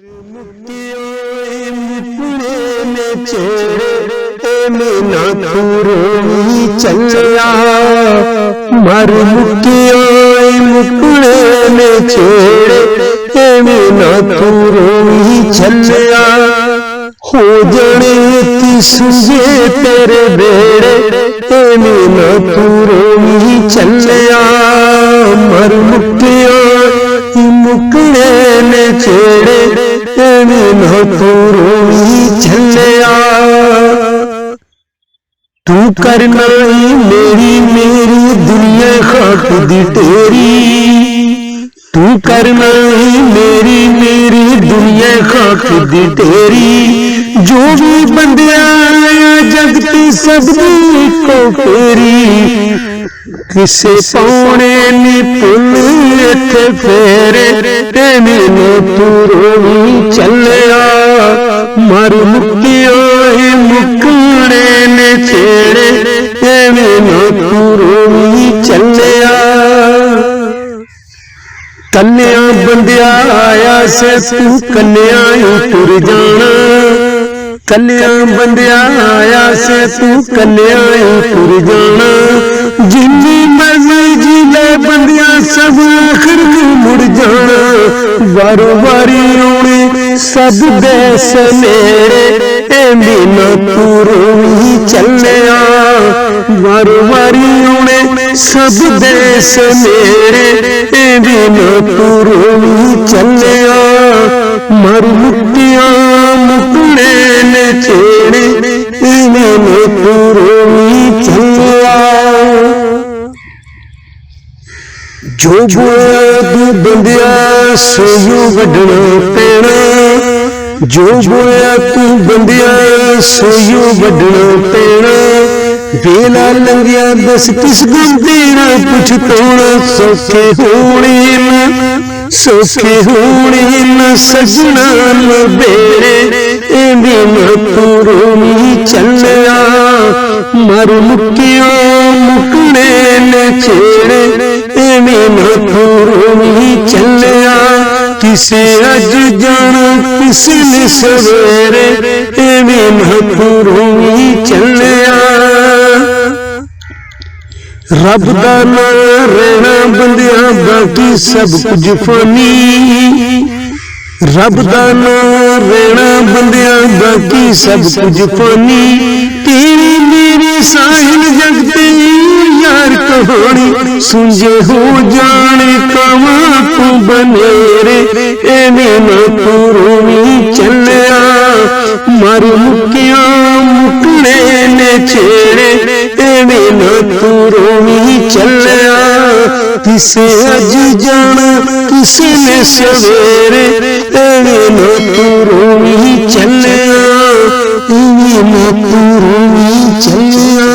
मुक्तियों मुकड़े में छेड़े मीना तू रोई चलिया मर मुक्तियों मुकड़े में छेड़े मीना तू रोई चलिया हो जाने ती सुझे तेरे बेड़े मीना तू रोई चलिया मर मुक्तियों मुकड़े में छेड़े मीना तू रोई चलिया तू करना ही मेरी मेरी दुनिया खाक दी तेरी तू करना ही मेरी मेरी दुनिया खाक दी तेरी जो भी बंदिया जगती सब को फेरी किसे पाने नी पुल इत्थे फेरे मीना तू रोई चलिया मर मुक्तियों मुकड़े ने छेड़े मीना तू रोई चलिया कन्या बंदिया आया से तू कन्या तुर जाना कन्या बंदिया आया से तू कन्या तुर जाना जिन्नी मर्जी जिले बंदिया सब आखिर मुड़ जाना वारो वारी रोने सब देश मेरे मीना तू रोई चलिया वारो वारी रोने सब देश मेरे मीना तू रोई चलिया मर मुक्तियां मुकड़े ने छेड़े मीना तू रोई चलिया जो बोया तू बंदिया सोयू वड्डना पैना जो बोया तू बंदिया सोयू वड्डना पैना वेला लंघिया दस किस बंदे ना कुछ तोड़ा सौखे होने न सजना न बेरे मीना तू रोई चलिया मर मुक्तियों मुकड़े ने छेड़े मीना तू रोई चलिया किसे अज जाना किसे ने सवेरे मीना तू रोई चलिया रब दा ना रहना बंदिया बाकी सब कुछ फानी रब दा ना रहना बंदिया बाकी सब कुछ फानी तेरी मेरी साहिल जगते यार कहानी सुझे हो जाने कावा तू बनेरे मीना तू रोई चलिया मर मुक्तिया मुकड़े ने छेड़े मीना तू रोई चलिया किसे अज जाना किसे ने सवेरे मीना तू रोई चलिया मीना तू रोई चलिया।